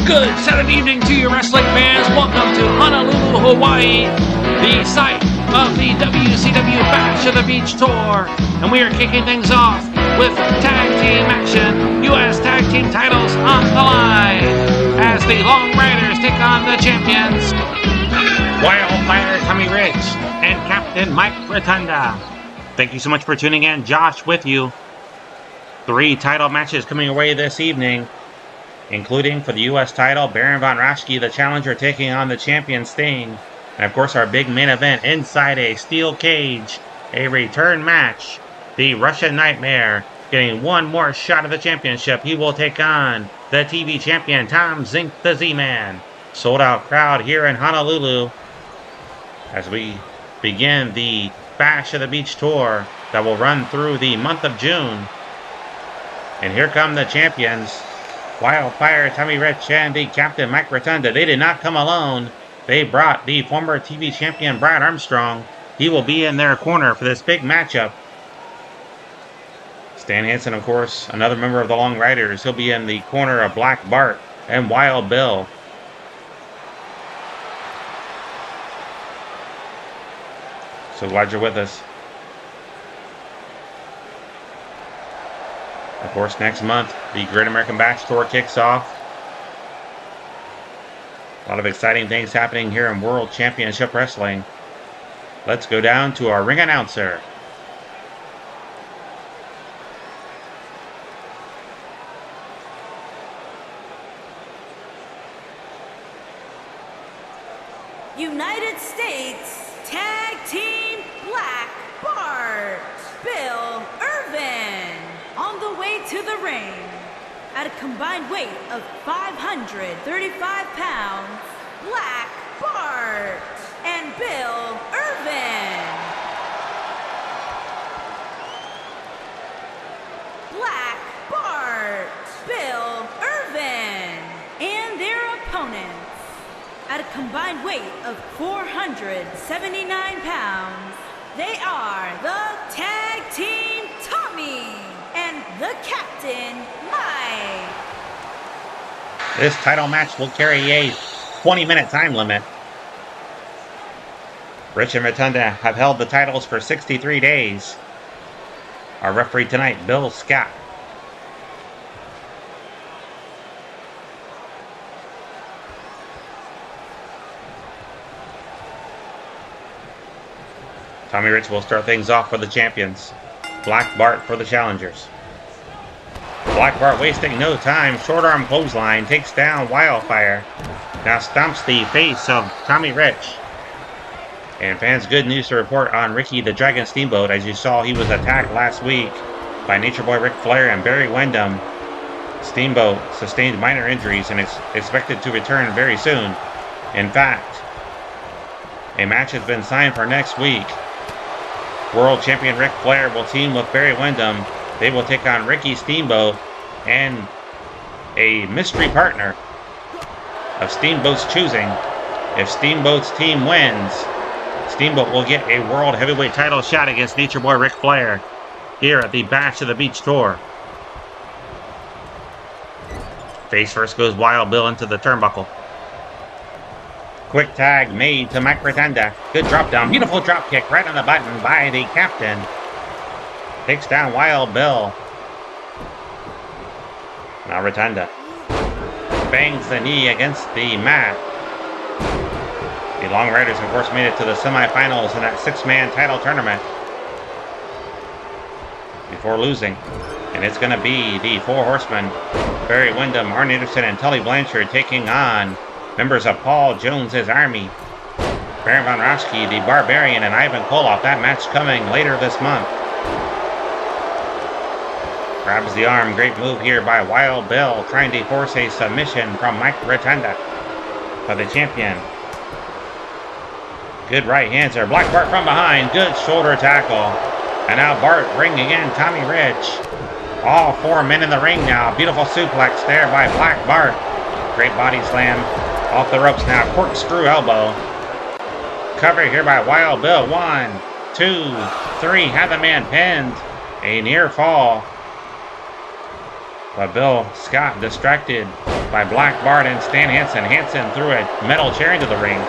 Good Saturday evening to you wrestling fans. Welcome to Honolulu, Hawaii, the site of the WCW Bash of the Beach Tour. And we are kicking things off with tag team action. U.S. tag team titles on the line as the Long Riders take on the champions, Wildfire Tommy Rich and Captain Mike Rotunda. Thank you so much for tuning in. Josh with you. 3 title matches coming away this evening, including for the U.S. title, Baron von Raschke, the challenger, taking on the champion Sting. And of course, our big main event inside a steel cage, a return match. The Russian Nightmare getting one more shot at the championship. He will take on the TV champion Tom Zenk, the Z-Man. Sold out crowd here in Honolulu as we begin the Bash of the Beach Tour that will run through the month of June. And here come the champions, Wildfire Tommy Rich and the Captain Mike Rotunda. They did not come alone. They brought the former TV champion Brad Armstrong. He will be in their corner for this big matchup. Stan Hansen, of course, another member of the Long Riders. He'll be in the corner of Black Bart and Wild Bill. So glad you're with us. Of course, next month, the Great American Bash Tour kicks off. A lot of exciting things happening here in World Championship Wrestling. Let's go down to our ring announcer. United States Tag Team Black Bart, Bill Irwin. On the way to the ring, at a combined weight of 535 pounds, Black Bart and Bill Irwin. Black Bart, Bill Irwin, and their opponents, at a combined weight of 479 pounds, they are the Tag Team Tommy and the Captain Mike. This title match will carry a 20-minute time limit. Rich and Rotunda have held the titles for 63 days. Our referee tonight, Bill Scott. Tommy Rich will start things off for the champions. Black Bart for the challengers. Black Bart wasting no time. Short arm clothesline takes down Wildfire. Now stomps the face of Tommy Rich. And fans, good news to report on Ricky the Dragon Steamboat. As you saw, he was attacked last week by Nature Boy Ric Flair and Barry Windham. Steamboat sustained minor injuries and is expected to return very soon. In fact, a match has been signed for next week. World Champion Ric Flair will team with Barry Windham. They will take on Ricky Steamboat and a mystery partner of Steamboat's choosing. If Steamboat's team wins, Steamboat will get a World Heavyweight title shot against Nature Boy Ric Flair here at the Bash of the Beach Tour. Face first goes Wild Bill into the turnbuckle. Quick tag made to Mike Rotunda. Good drop down. Beautiful drop kick right on the button by the captain. Takes down Wild Bill. Now Rotunda bangs the knee against the mat. The Long Riders, of course, made it to the semifinals in that 6-man title tournament before losing. And it's going to be the 4 horsemen, Barry Windham, Arn Anderson, and Tully Blanchard, taking on members of Paul Jones's Army, Baron von Raschke, the Barbarian, and Ivan Koloff. That match coming later this month. Grabs the arm. Great move here by Wild Bill, trying to force a submission from Mike Rotunda for the champion. Good right hands there. Black Bart from behind. Good shoulder tackle. And now Bart bringing in Tommy Rich. All 4 men in the ring now. Beautiful suplex there by Black Bart. Great body slam. Off the ropes now. Corkscrew elbow. Cover here by Wild Bill. 1, 2, 3. Have the man pinned. A near fall. But Bill Scott distracted by Black Bart and Stan Hansen. Hansen threw a metal chair into the ring.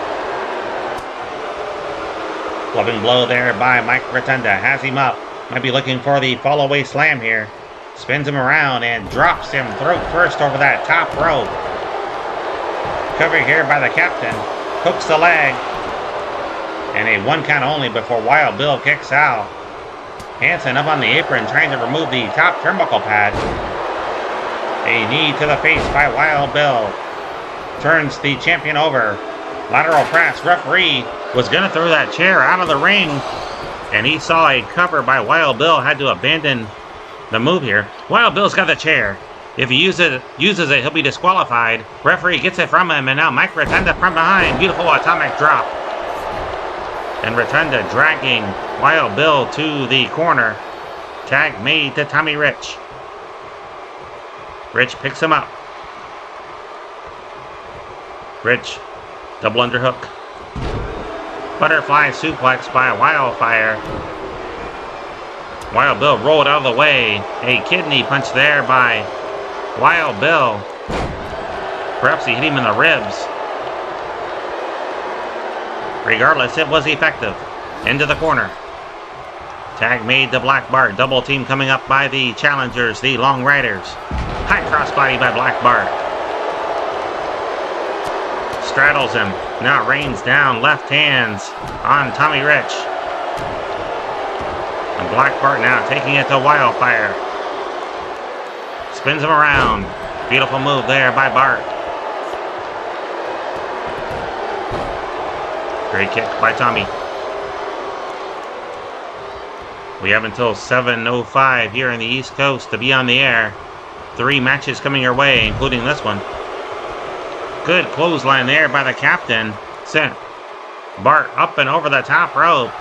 Clubbing blow there by Mike Rotunda. Has him up. Might be looking for the fall away slam here. Spins him around and drops him throat first over that top rope. Covered here by the captain. Hooks the leg. And a 1 count only before Wild Bill kicks out. Hansen up on the apron trying to remove the top turnbuckle pad. A knee to the face by Wild Bill. Turns the champion over. Lateral press. Referee was going to throw that chair out of the ring. And he saw a cover by Wild Bill. Had to abandon the move here. Wild Bill's got the chair. If he uses it, he'll be disqualified. Referee gets it from him. And now Mike Rotunda from behind. Beautiful atomic drop. And Rotunda dragging Wild Bill to the corner. Tag made to Tommy Rich. Rich picks him up. Rich, double underhook. Butterfly suplex by Wildfire. Wild Bill rolled out of the way. A kidney punch there by Wild Bill. Perhaps he hit him in the ribs. Regardless, it was effective. Into the corner. Tag made to Black Bart. Double team coming up by the challengers, the Long Riders. High crossbody by Black Bart. Straddles him. Now rains down. Left hands on Tommy Rich. And Black Bart now taking it to Wildfire. Spins him around. Beautiful move there by Bart. Great kick by Tommy. We have until 7:05 here in the East Coast to be on the air. 3 matches coming your way, including this one. Good clothesline there by the captain. Sent Bart up and over the top rope.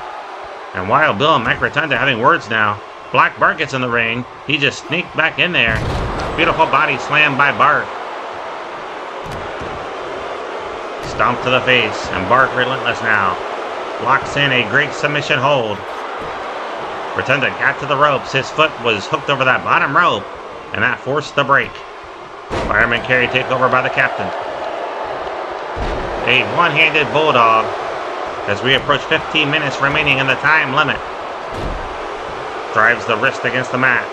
And Wild Bill and Mike Rotunda having words now. Black Bart gets in the ring. He just sneaked back in there. Beautiful body slam by Bart. Stomp to the face, and Bart relentless now. Locks in a great submission hold. Rotunda got to the ropes. His foot was hooked over that bottom rope, and that forced the break. Fireman carry takeover by the captain. A one-handed bulldog as we approach 15 minutes remaining in the time limit. Drives the wrist against the mat.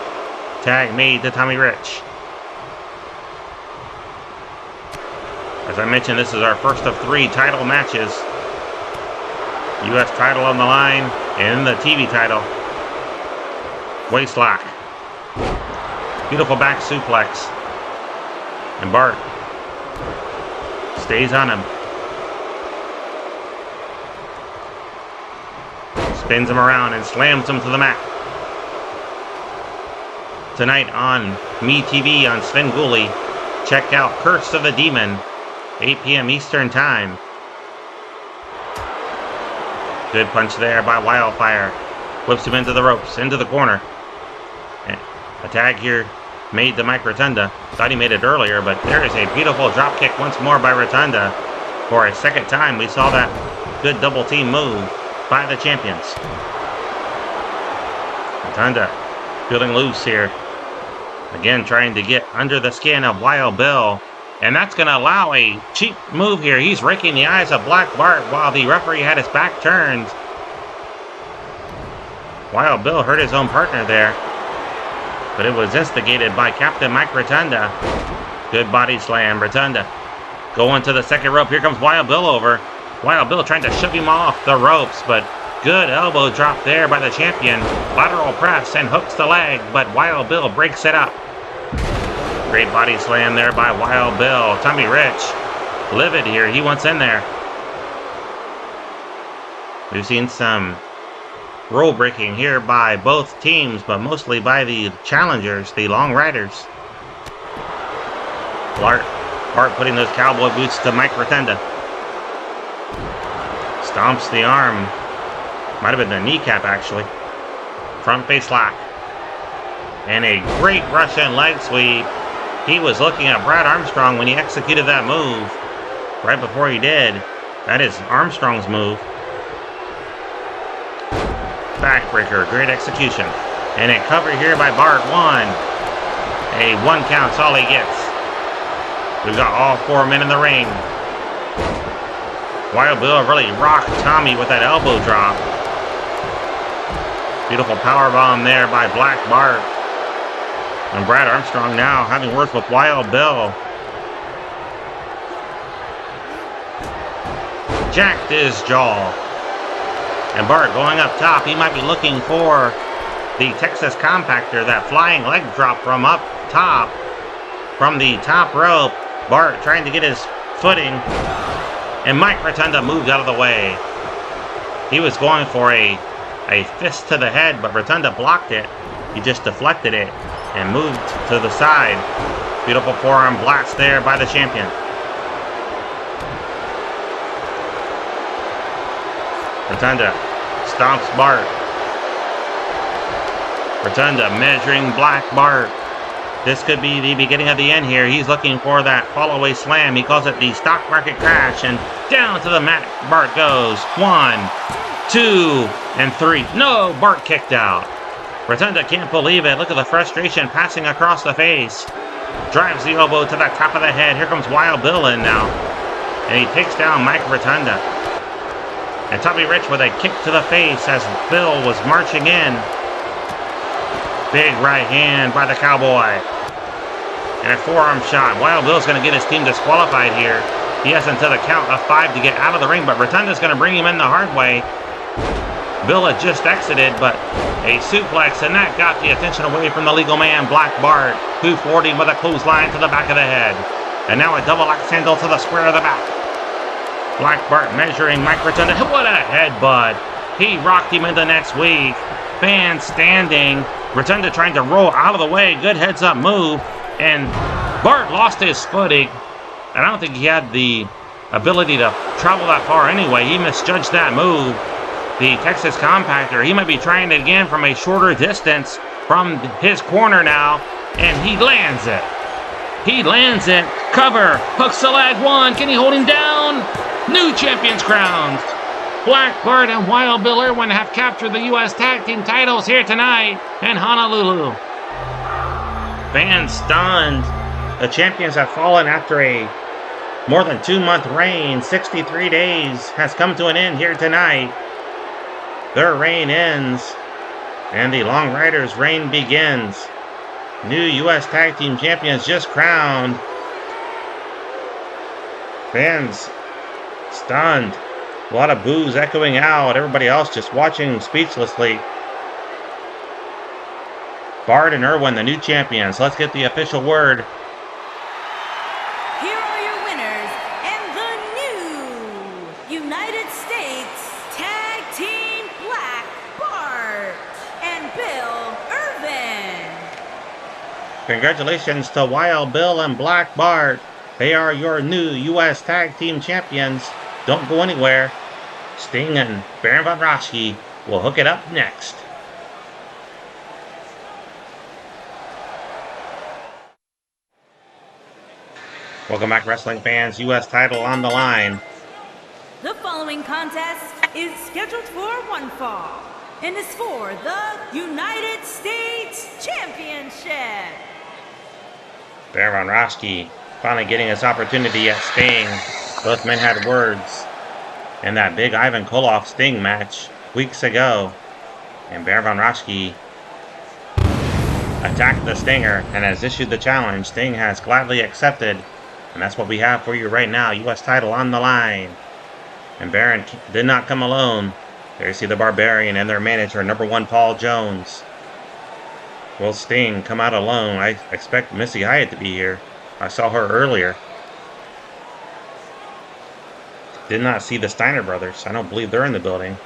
Tag made to Tommy Rich. As I mentioned, this is our first of 3 title matches. U.S. title on the line and the TV title. Waist lock. Beautiful back suplex. And Bart stays on him. Spins him around and slams him to the mat. Tonight on MeTV on Svengoolie, check out Curse of the Demon, 8 p.m. Eastern Time. Good punch there by Wildfire. Whips him into the ropes, into the corner. A tag here made to Mike Rotunda. Thought he made it earlier, but there is a beautiful drop kick once more by Rotunda. For a second time, we saw that good double team move by the champions. Rotunda feeling loose here. Again, trying to get under the skin of Wild Bill. And that's going to allow a cheap move here. He's raking the eyes of Black Bart while the referee had his back turned. Wild Bill hurt his own partner there. But it was instigated by Captain Mike Rotunda. Good body slam, Rotunda. Going to the second rope. Here comes Wild Bill over. Wild Bill trying to shove him off the ropes, but good elbow drop there by the champion. Lateral press and hooks the leg, but Wild Bill breaks it up. Great body slam there by Wild Bill. Tommy Rich, livid here. He wants in there. We've seen some rule breaking here by both teams, but mostly by the challengers, the Long Riders. Bart putting those cowboy boots to Mike Rotunda. Stomps the arm. Might have been the kneecap, actually. Front face lock. And a great Russian leg sweep. He was looking at Brad Armstrong when he executed that move. Right before he did. That is Armstrong's move. Backbreaker. Great execution. And a cover here by Bart. 1. A 1 count's all he gets. We've got all 4 men in the ring. Wild Bill really rocked Tommy with that elbow drop. Beautiful powerbomb there by Black Bart. And Brad Armstrong now having words with Wild Bill. Jacked his jaw. And Bart going up top. He might be looking for the Texas Compactor, that flying leg drop from up top. From the top rope. Bart trying to get his footing. And Mike Rotunda moved out of the way. He was going for a fist to the head, but Rotunda blocked it. He just deflected it and moved to the side. Beautiful forearm blast there by the champion. Rotunda stomps Bart. Rotunda measuring Black Bart. This could be the beginning of the end here. He's looking for that fall-away slam. He calls it the stock market crash. And down to the mat Bart goes. 1, 2, and 3. No, Bart kicked out. Rotunda can't believe it. Look at the frustration passing across the face. Drives the elbow to the top of the head. Here comes Wild Bill in now. And he takes down Mike Rotunda. And Tommy Rich with a kick to the face as Bill was marching in. Big right hand by the Cowboy. And a forearm shot. Wild Bill's going to get his team disqualified here. He has until the count of 5 to get out of the ring, but Rotunda's going to bring him in the hard way. Bill had just exited, but a suplex, and that got the attention away from the legal man, Black Bart, who floored him with a clothesline to the back of the head. And now a double axe handle to the square of the back. Black Bart measuring Mike Rotunda. What a headbutt. He rocked him into next week. Fans standing. Rotunda trying to roll out of the way. Good heads-up move. And Bart lost his footing. And I don't think he had the ability to travel that far anyway. He misjudged that move. The Texas Compactor, he might be trying it again from a shorter distance from his corner now. And he lands it. He lands it. Cover. Hooks the leg. 1. Can he hold him down? New champions crowned. Black Bart and Wild Bill Irwin have captured the U.S. Tag Team titles here tonight in Honolulu. Fans stunned. The champions have fallen after a more than 2-month reign. 63 days has come to an end here tonight. Their reign ends, and the Long Riders' reign begins. New U.S. Tag Team champions just crowned. Fans stunned. A lot of boos echoing out. Everybody else just watching speechlessly. Bart and Irwin, the new champions. Let's get the official word. Here are your winners and the new United States Tag Team Black Bart and Bill Irwin. Congratulations to Wild Bill and Black Bart. They are your new U.S. Tag Team champions. Don't go anywhere. Sting and Baron von Raschke will hook it up next. Welcome back, wrestling fans. U.S. title on the line. The following contest is scheduled for one fall and is for the United States Championship. Baron von Raschke finally getting his opportunity at Sting. Both men had words in that big Ivan Koloff Sting match weeks ago. And Baron von Raschke attacked the Stinger and has issued the challenge. Sting has gladly accepted. And that's what we have for you right now. U.S. title on the line. And Baron did not come alone. There you see the Barbarian and their manager, number 1 Paul Jones. Will Sting come out alone? I expect Missy Hyatt to be here. I saw her earlier. Did not see the Steiner brothers. I don't believe they're in the building.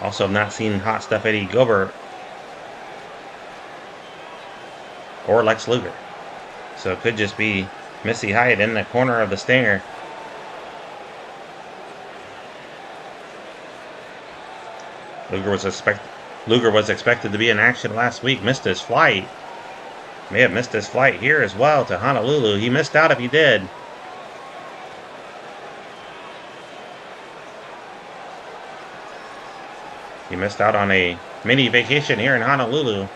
Also have not seen Hot Stuff Eddie Gilbert or Lex Luger. So it could just be Missy Hyatt in the corner of the Stinger. Luger was expected to be in action last week. Missed his flight. May have missed his flight here as well to Honolulu. He missed out if he did. He missed out on a mini vacation here in Honolulu.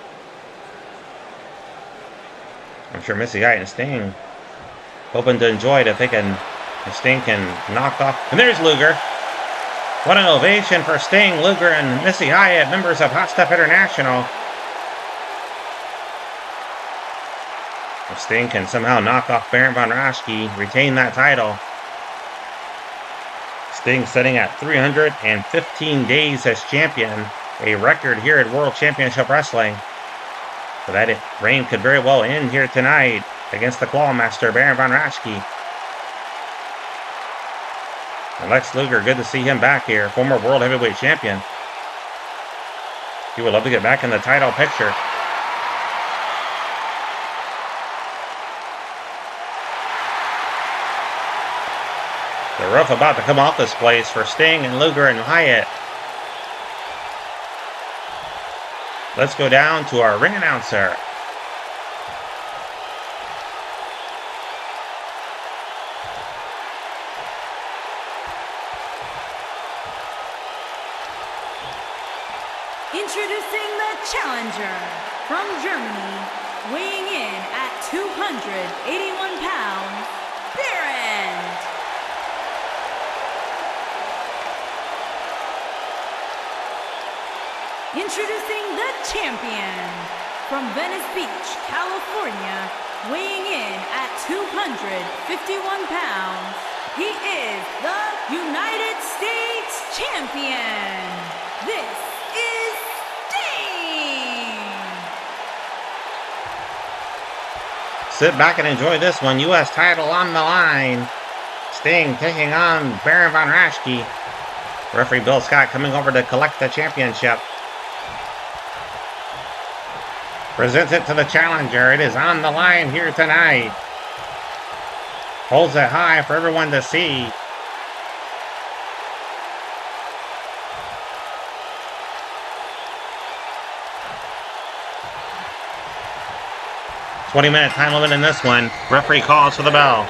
I'm sure Missy Hyatt and Sting hoping to enjoy it if Sting can knock off. And there's Luger. What an ovation for Sting, Luger, and Missy Hyatt, members of Hot Stuff International. If Sting can somehow knock off Baron von Raschke, retain that title. Sting sitting at 315 days as champion, a record here at World Championship Wrestling. So that reign could very well end here tonight against the Clawmaster, Baron von Raschke. And Lex Luger, good to see him back here, former World Heavyweight Champion. He would love to get back in the title picture. The roof about to come off this place for Sting and Luger and Hyatt. Let's go down to our ring announcer. Introducing the challenger from Germany, weighing in at 281 pounds, Baron. Introducing the champion from Venice Beach, California, weighing in at 251 pounds, he is the United States Champion. This is Sting. Sit back and enjoy this one. U.S. title on the line. Sting taking on Baron von Raschke. Referee Bill Scott coming over to collect the championship. Presents it to the challenger. It is on the line here tonight. Holds it high for everyone to see. "20-minute time limit in this one. Referee calls for the bell.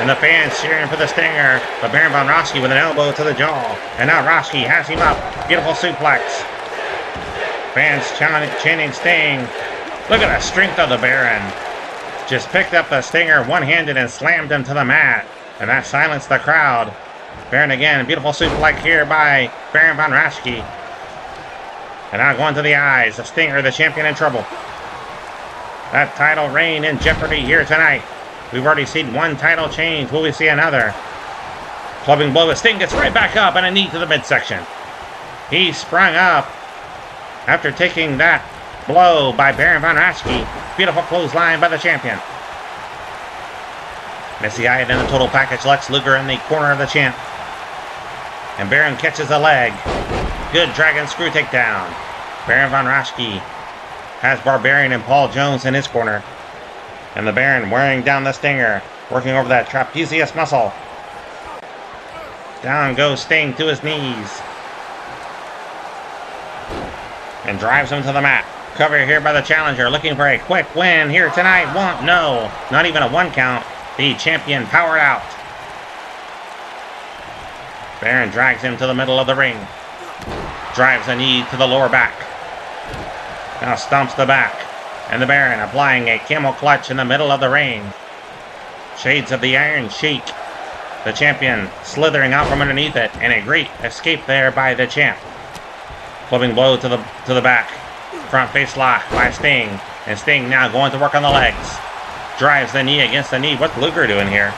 And the fans cheering for the Stinger. But Baron von Raschke with an elbow to the jaw. And now Raschke has him up. Beautiful suplex. Fans chanting Sting. Look at the strength of the Baron. Just picked up the Stinger one-handed and slammed him to the mat. And that silenced the crowd. Baron again. Beautiful suplex here by Baron von Raschke. And now going to the eyes. The Stinger, the champion, in trouble. That title reign in jeopardy here tonight. We've already seen one title change. Will we see another? Clubbing blow. Sting gets right back up and a knee to the midsection. He sprung up after taking that blow by Baron von Raschke. Beautiful clothesline by the champion. Missy Hyatt in the total package. Lex Luger in the corner of the champ. And Baron catches a leg. Good dragon screw takedown. Baron von Raschke has Barbarian and Paul Jones in his corner. And the Baron wearing down the Stinger. Working over that trapezius muscle. Down goes Sting to his knees. And drives him to the mat. Cover here by the challenger. Looking for a quick win here tonight. No, not even a one count. The champion powered out. Baron drags him to the middle of the ring. Drives a knee to the lower back. Now stomps the back. And the Baron applying a camel clutch in the middle of the ring. Shades of the Iron Sheik. The champion slithering out from underneath it. And a great escape there by the champ. Clubbing blow to the back. Front face lock by Sting. And Sting now going to work on the legs. Drives the knee against the knee. What's Luger doing here?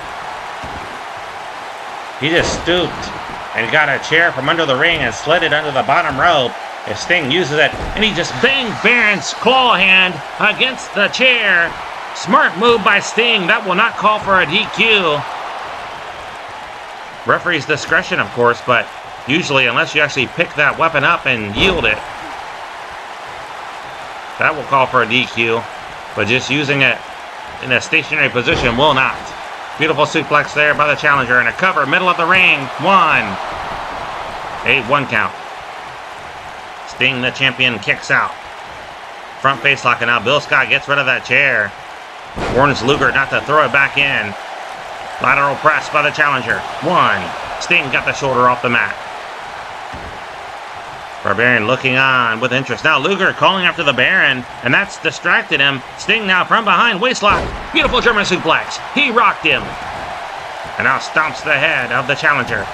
He just stooped and got a chair from under the ring and slid it under the bottom rope. If Sting uses it, and he just banged Baron's claw hand against the chair. Smart move by Sting. That will not call for a DQ. Referee's discretion, of course, but usually, unless you actually pick that weapon up and yield it, that will call for a DQ. But just using it in a stationary position will not. Beautiful suplex there by the challenger. And a cover, middle of the ring. One count. Sting, the champion, kicks out. Front face lock, and now Bill Scott gets rid of that chair. Warns Luger not to throw it back in. Lateral press by the challenger. One. Sting got the shoulder off the mat. Barbarian looking on with interest. Now Luger calling after the Baron, and that's distracted him. Sting now from behind, waistlock. Beautiful German suplex. He rocked him. And now stomps the head of the challenger.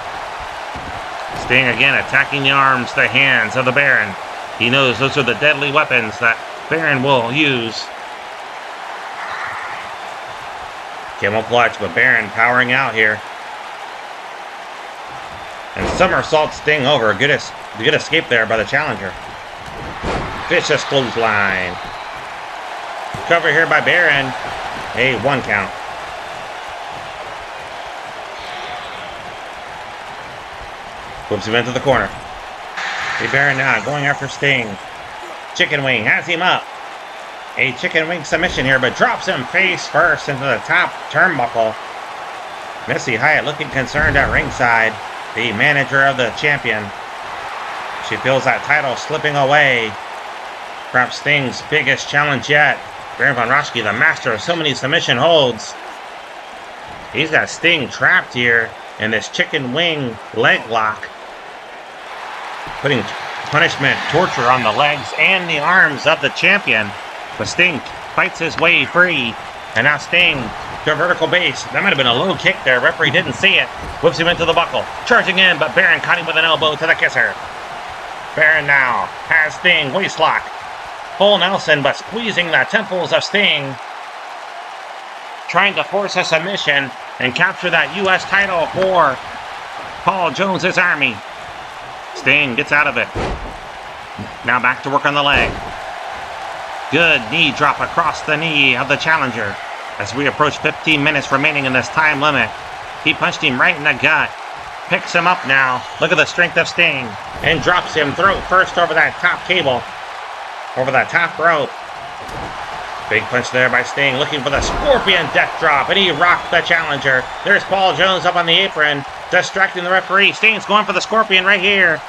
Sting again attacking the arms, the hands of the Baron. He knows those are the deadly weapons that Baron will use. Camel clutch, but Baron powering out here. And somersault Sting over. Good escape there by the challenger. Vicious clothesline. Cover here by Baron. A 1 count. Whoops him into the corner. The Baron now going after Sting. Chicken wing has him up. A chicken wing submission here, but drops him face first into the top turnbuckle. Missy Hyatt looking concerned at ringside. The manager of the champion. She feels that title slipping away. Perhaps Sting's biggest challenge yet. Baron von Raschke, the master of so many submission holds. He's got Sting trapped here in this chicken wing leg lock. Putting punishment, torture on the legs and the arms of the champion. But Sting fights his way free. And now Sting to a vertical base. That might have been a low kick there. Referee didn't see it. Whips him into the buckle. Charging in, but Baron caught him with an elbow to the kisser. Baron now has Sting waistlock. Full Nelson, but squeezing the temples of Sting. Trying to force a submission and capture that U.S. title for Paul Jones's Army. Sting gets out of it. Now back to work on the leg. Good knee drop across the knee of the challenger. As we approach 15 minutes remaining in this time limit. He punched him right in the gut. Picks him up now. Look at the strength of Sting. And drops him throat first over that top cable. Over that top rope. Big punch there by Sting. Looking for the Scorpion death drop. And he rocked the challenger. There's Paul Jones up on the apron. Distracting the referee. Sting's going for the Scorpion right here.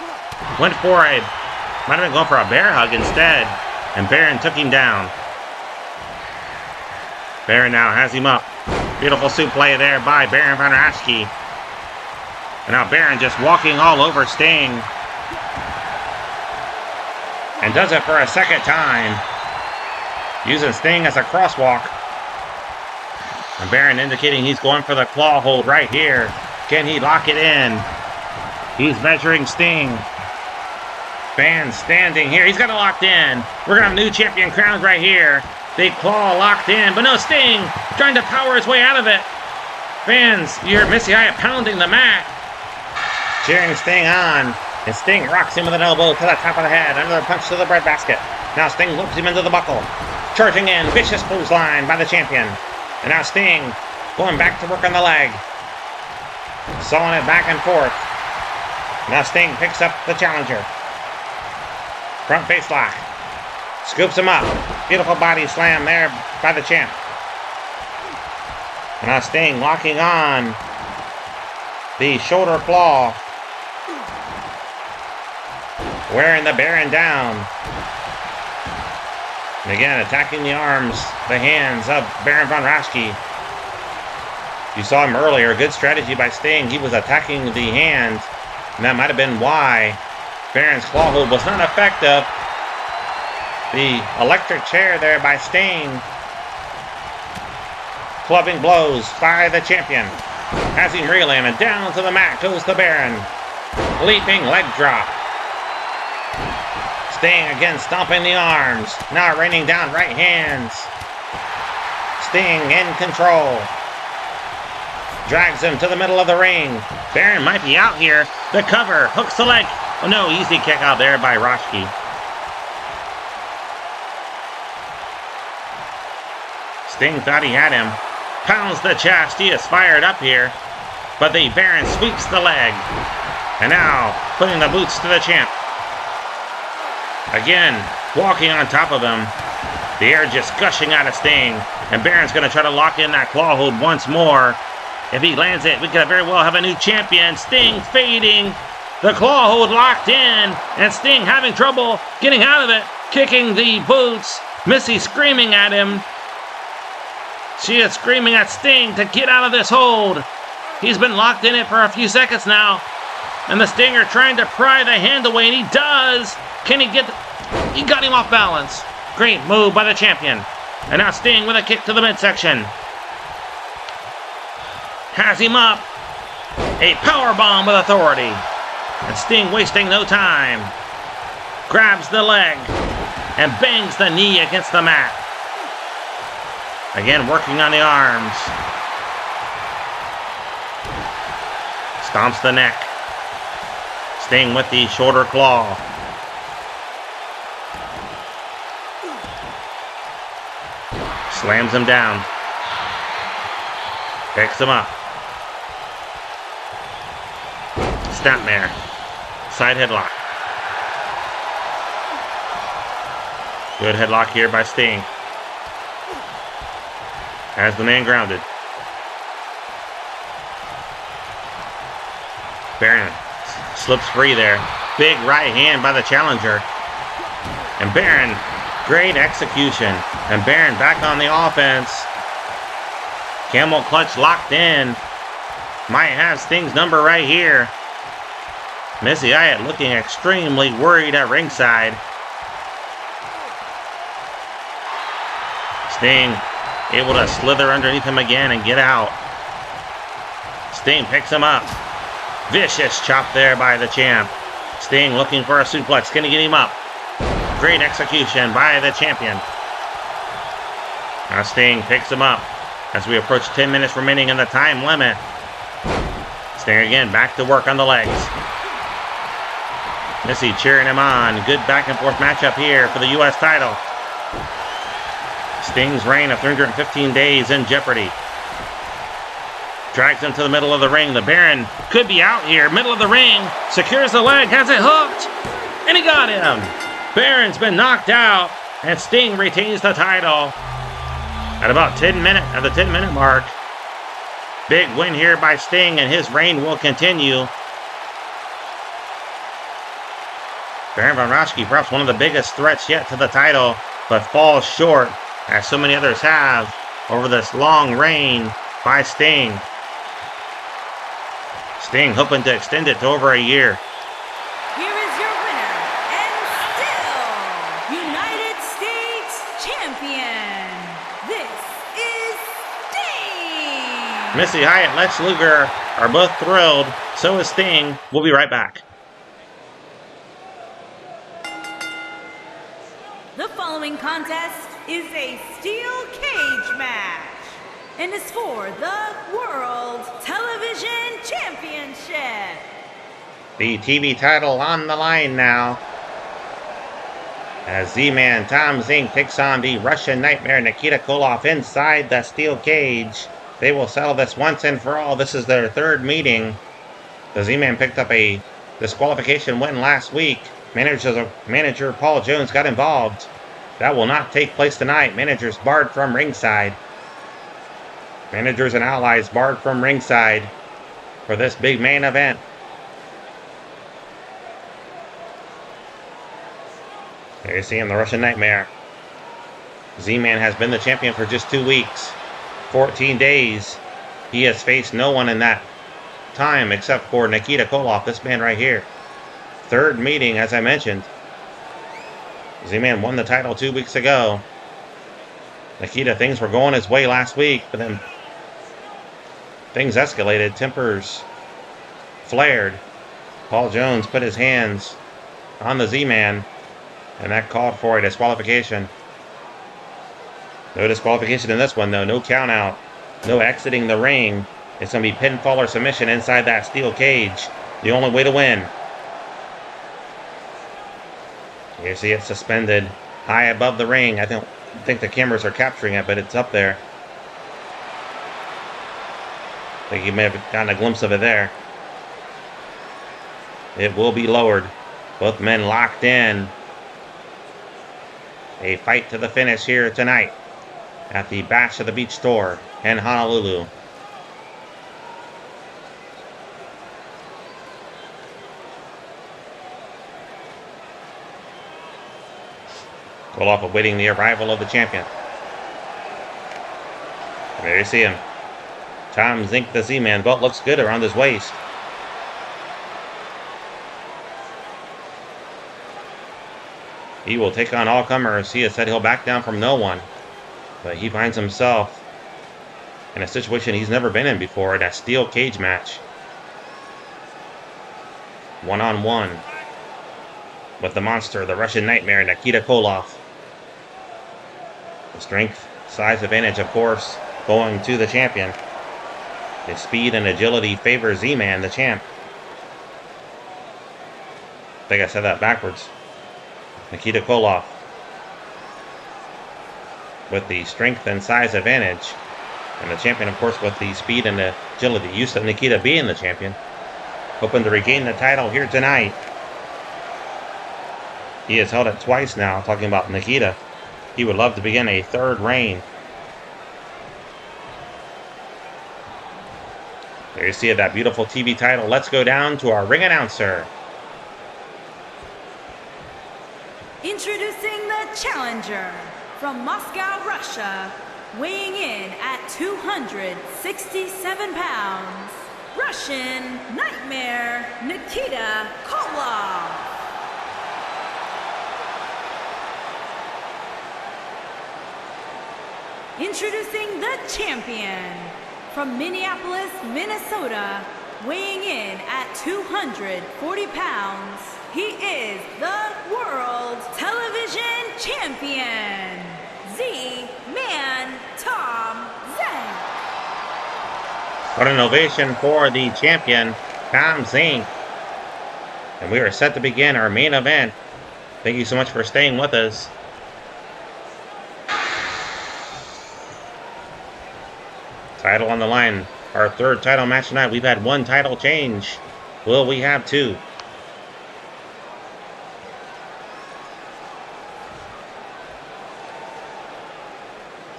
Went for it. Might have been going for a bear hug instead. And Baron took him down. Baron now has him up. Beautiful suit play there by Baron von Raschke. And now Baron just walking all over Sting. And does it for a second time. Using Sting as a crosswalk. And Baron indicating he's going for the claw hold right here. Can he lock it in? He's measuring Sting. Fans standing here. He's got it locked in. We're going to have new champion crowns right here. Big claw locked in. But no, Sting trying to power his way out of it. Fans, you hear Missy Hyatt pounding the mat. Cheering Sting on. And Sting rocks him with an elbow to the top of the head. Another punch to the breadbasket. Now Sting loops him into the buckle. Charging in. Vicious clothesline by the champion. And now Sting going back to work on the leg. Sawing it back and forth. Now Sting picks up the challenger. Front face lock. Scoops him up. Beautiful body slam there by the champ. And now Sting locking on the shoulder claw. Wearing the Baron down. And again, attacking the arms, the hands of Baron von Raschke. You saw him earlier. Good strategy by Sting. He was attacking the hand. And that might have been why Baron's claw hold was not effective. The electric chair there by Sting. Clubbing blows by the champion. Has him reeling and down to the mat goes the Baron. Leaping leg drop. Sting again stomping the arms. Now raining down right hands. Sting in control. Drags him to the middle of the ring. Baron might be out here. The cover. Hooks the leg. Oh no, easy kick out there by Raschke. Sting thought he had him. Pounds the chest. He is fired up here. But the Baron sweeps the leg. And now putting the boots to the champ. Again, walking on top of him. The air just gushing out of Sting. And Baron's going to try to lock in that claw hold once more. If he lands it, we could very well have a new champion. Sting fading. The claw hold locked in. And Sting having trouble getting out of it. Kicking the boots. Missy screaming at him. She is screaming at Sting to get out of this hold. He's been locked in it for a few seconds now. And the Stinger trying to pry the hand away, and he does. Can he get... He got him off balance. Great move by the champion. And now Sting with a kick to the midsection. Has him up. A power bomb with authority. And Sting wasting no time. Grabs the leg and bangs the knee against the mat. Again, working on the arms. Stomps the neck. Sting with the shoulder claw. Slams him down. Picks him up. Snapmare. Side headlock. Good headlock here by Sting. Has the man grounded. Baron slips free there. Big right hand by the challenger. And Baron, great execution. And Baron back on the offense. Camel clutch locked in. Might have Sting's number right here. Missy Hyatt looking extremely worried at ringside. Sting able to slither underneath him again and get out. Sting picks him up. Vicious chop there by the champ. Sting looking for a suplex. Can he get him up? Great execution by the champion. Now Sting picks him up as we approach 10 minutes remaining in the time limit. Sting again back to work on the legs. Missy cheering him on. Good back and forth matchup here for the U.S. title. Sting's reign of 315 days in jeopardy. Drags him to the middle of the ring. The Baron could be out here. Middle of the ring. Secures the leg. Has it hooked. And he got him. Baron's been knocked out. And Sting retains the title. At about the 10-minute mark. Big win here by Sting, and his reign will continue. Baron von Raschke, perhaps one of the biggest threats yet to the title, but falls short, as so many others have, over this long reign by Sting. Sting hoping to extend it to over a year. Here is your winner, and still United States Champion. This is Sting. Missy Hyatt, Lex Luger are both thrilled. So is Sting. We'll be right back. The following contest is a steel cage match and is for the World Television Championship. The TV title on the line now. As Z-Man Tom Zenk takes on the Russian Nightmare Nikita Koloff inside the steel cage. They will settle this once and for all. This is their third meeting. The Z-Man picked up a disqualification win last week. Manager Paul Jones got involved. That will not take place tonight. Managers barred from ringside. Managers and allies barred from ringside for this big main event. There you see him, the Russian Nightmare. Z-Man has been the champion for just 2 weeks. 14 days. He has faced no one in that time except for Nikita Koloff, this man right here. Third meeting, as I mentioned. Z-Man won the title 2 weeks ago. Nikita, things were going his way last week, but then things escalated. Tempers flared. Paul Jones put his hands on the Z-Man, and that called for a disqualification. No disqualification in this one, though. No count out. No exiting the ring. It's going to be pinfall or submission inside that steel cage. The only way to win. You see it suspended high above the ring. I don't think the cameras are capturing it, but it's up there. I think you may have gotten a glimpse of it there. It will be lowered. Both men locked in. A fight to the finish here tonight at the Bash of the Beach Tour in Honolulu. Koloff awaiting the arrival of the champion. There you see him. Tom Zenk, the Z-Man. Belt looks good around his waist. He will take on all comers. He has said he'll back down from no one. But he finds himself in a situation he's never been in before, in that steel cage match. One-on-one with the monster, the Russian nightmare, Nikita Koloff. The strength, size advantage, of course, going to the champion. His speed and agility favor Z-Man, the champ. I think I said that backwards. Nikita Koloff with the strength and size advantage. And the champion, of course, with the speed and the agility. Used to Nikita being the champion. Hoping to regain the title here tonight. He has held it twice now, talking about Nikita. He would love to begin a third reign. There you see that beautiful TV title. Let's go down to our ring announcer. Introducing the challenger from Moscow, Russia, weighing in at 267 pounds, Russian Nightmare, Nikita Koloff. Introducing the champion from Minneapolis, Minnesota, weighing in at 240 pounds, he is the World Television Champion, Z-Man Tom Zenk. What an ovation for the champion, Tom Zenk. And we are set to begin our main event. Thank you so much for staying with us. Title on the line. Our third title match tonight. We've had one title change. Will we have two?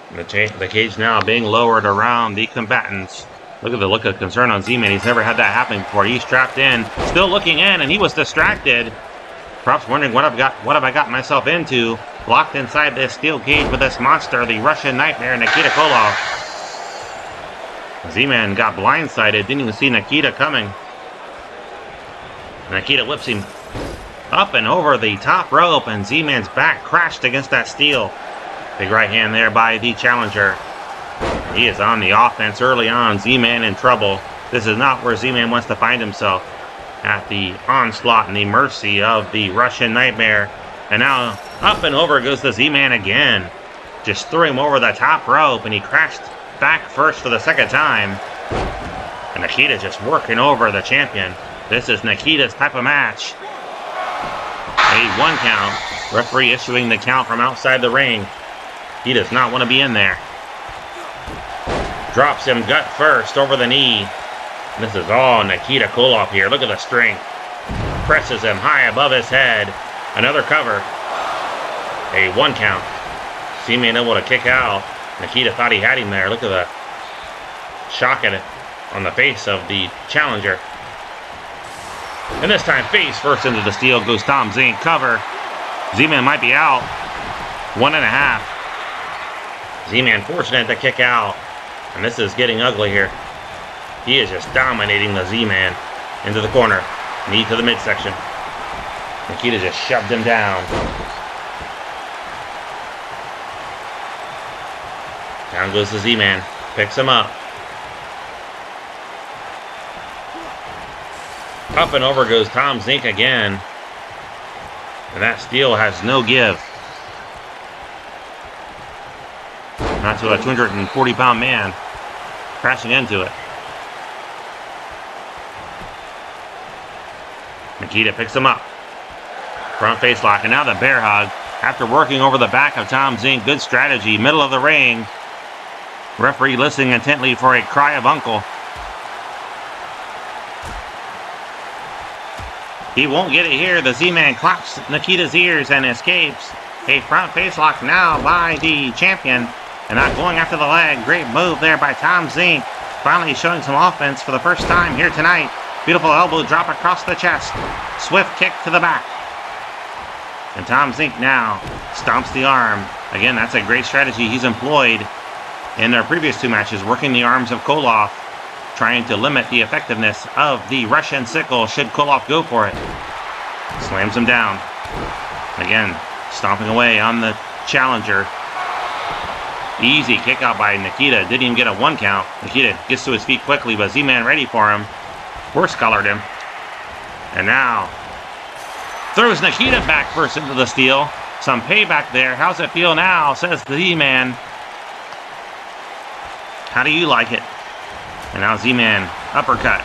The cage now being lowered around the combatants. Look at the look of concern on Z-Man. He's never had that happen before. He's strapped in, still looking in, and he was distracted. Perhaps wondering what have I got myself into. Locked inside this steel cage with this monster, the Russian nightmare, Nikita Koloff. Z-Man got blindsided, didn't even see Nikita coming. Nikita whips him up and over the top rope, and Z-Man's back crashed against that steel. Big right hand there by the challenger. He is on the offense early on. Z-Man in trouble. This is not where Z-Man wants to find himself. At the onslaught and the mercy of the Russian nightmare. And now up and over goes the Z-Man again. Just threw him over the top rope, and he crashed back first for the second time. And Nikita just working over the champion. This is Nikita's type of match. A 1 count. Referee issuing the count from outside the ring. He does not want to be in there. Drops him gut first over the knee. This is all Nikita Koloff here. Look at the strength. Presses him high above his head. Another cover. A 1 count. Z-Man able to kick out. Nikita thought he had him there. Look at the shock on the face of the challenger. And this time face first into the steel goes Tom Zenk. Cover. Z-Man might be out. 1.5. Z-Man fortunate to kick out. And this is getting ugly here. He is just dominating the Z-Man into the corner. Knee to the midsection. Nikita just shoved him down. Down goes the Z-Man. Picks him up. Up and over goes Tom Zenk again. And that steel has no give. Not to a 240-pound man crashing into it. Nikita picks him up. Front face lock, and now the bear hug. After working over the back of Tom Zenk, good strategy. Middle of the ring. Referee listening intently for a cry of uncle. He won't get it here. The Z-Man claps Nikita's ears and escapes. A front face lock now by the champion. And not going after the leg. Great move there by Tom Zenk. Finally showing some offense for the first time here tonight. Beautiful elbow drop across the chest. Swift kick to the back. And Tom Zenk now stomps the arm. Again, that's a great strategy he's employed in their previous 2 matches. Working the arms of Koloff. Trying to limit the effectiveness of the Russian sickle should Koloff go for it. Slams him down. Again, Stomping away on the challenger. Easy kick out by Nikita. Didn't even get a 1 count. Nikita gets to his feet quickly, but Z-Man ready for him. Horse collared him. And now throws Nikita back first into the steel. Some payback there. How's it feel now? Says the Z-Man. How do you like it? And now Z-Man uppercut.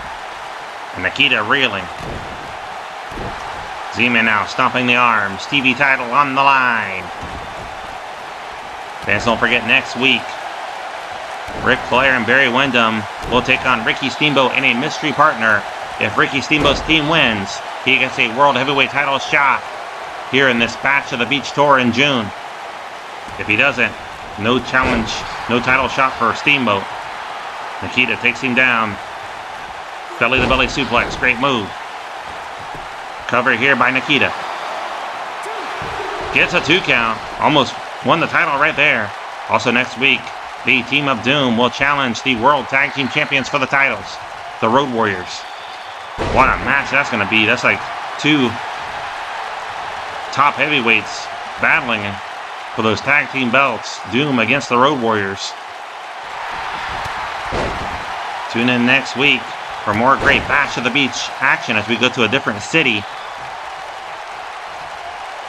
And Nikita reeling. Z-Man now stomping the arms. TV title on the line. Fans, don't forget next week, Ric Flair and Barry Windham will take on Ricky Steamboat and a mystery partner. If Ricky Steamboat's team wins, he gets a World Heavyweight title shot here in this Bash of the Beach tour in June. If he doesn't, no challenge, no title shot for Steamboat. Nikita takes him down. Belly-to-belly suplex, great move. Cover here by Nikita. Gets a 2 count, almost won the title right there. Also next week, the Team of Doom will challenge the World Tag Team Champions for the titles, the Road Warriors. What a match that's going to be. That's like 2 top heavyweights battling for those tag team belts. Doom against the Road Warriors. Tune in next week for more great Bash of the Beach action as we go to a different city.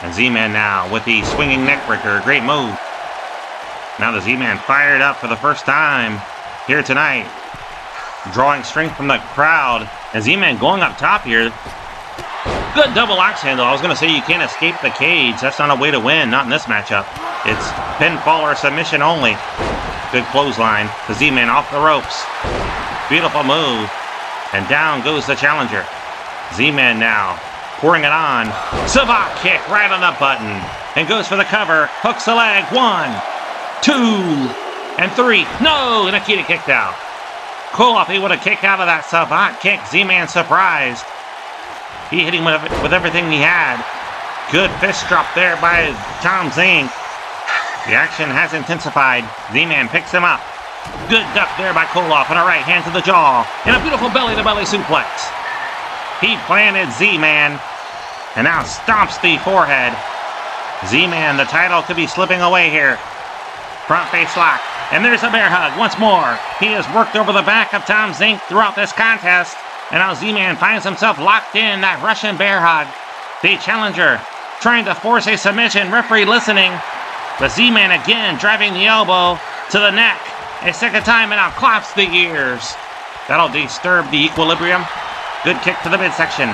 And Z-Man now with the swinging neckbreaker. Great move. Now the Z-Man fired up for the first time here tonight. Drawing strength from the crowd. And Z-Man going up top here. Good double axe handle. I was going to say you can't escape the cage. That's not a way to win. Not in this matchup. It's pinfall or submission only. Good clothesline. The Z-Man off the ropes. Beautiful move. And down goes the challenger. Z-Man now pouring it on. Savate kick right on the button. And goes for the cover. Hooks the leg. 1, 2, and 3. No! Nikita kicked out. Koloff able to kick out of that Savate kick. Z-Man surprised. He hit him with everything he had. Good fist drop there by Tom Zenk. The action has intensified. Z-Man picks him up. Good duck there by Koloff and a right hand to the jaw. And a beautiful belly-to-belly suplex. He planted Z-Man and now stomps the forehead. Z-Man, the title could be slipping away here. Front face lock. And there's a bear hug once more. He has worked over the back of Tom Zenk throughout this contest. And now Z-Man finds himself locked in that Russian bear hug. The challenger trying to force a submission. Referee listening. But Z-Man again driving the elbow to the neck. A second time and now claps the ears. That'll disturb the equilibrium. Good kick to the midsection.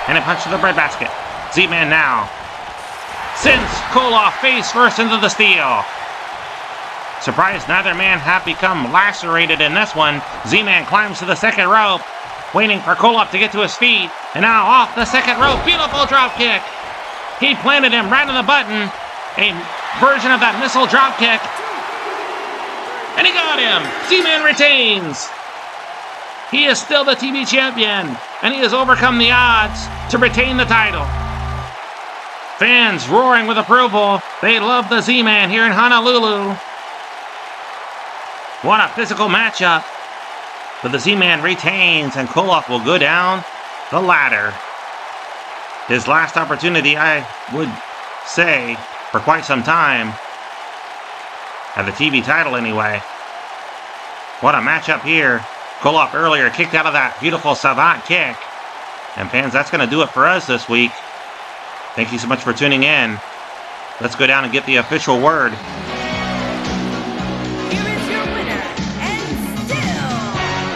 And a punch to the breadbasket. Z-Man now sends Koloff face first into the steel. Surprised neither man have become lacerated in this one. Z-Man climbs to the second rope. Waiting for Koloff to get to his feet. And now off the second rope. Beautiful drop kick. He planted him right on the button. A version of that missile drop kick. And he got him. Z-Man retains. He is still the TV champion. And he has overcome the odds to retain the title. Fans roaring with approval. They love the Z-Man here in Honolulu. What a physical matchup. But the Z-Man retains and Koloff will go down the ladder. His last opportunity, I would say, for quite some time. At the TV title anyway. What a matchup here. Koloff earlier kicked out of that beautiful Savate kick. And fans, that's going to do it for us this week. Thank you so much for tuning in. Let's go down and get the official word. Here is your winner, and still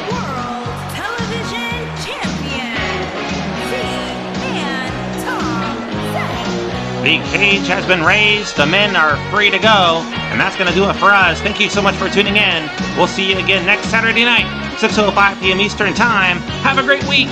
World Television Champion, Champion Tom Zenk. The cage has been raised. The men are free to go. And that's going to do it for us. Thank you so much for tuning in. We'll see you again next Saturday night, 6:05 p.m. Eastern Time. Have a great week.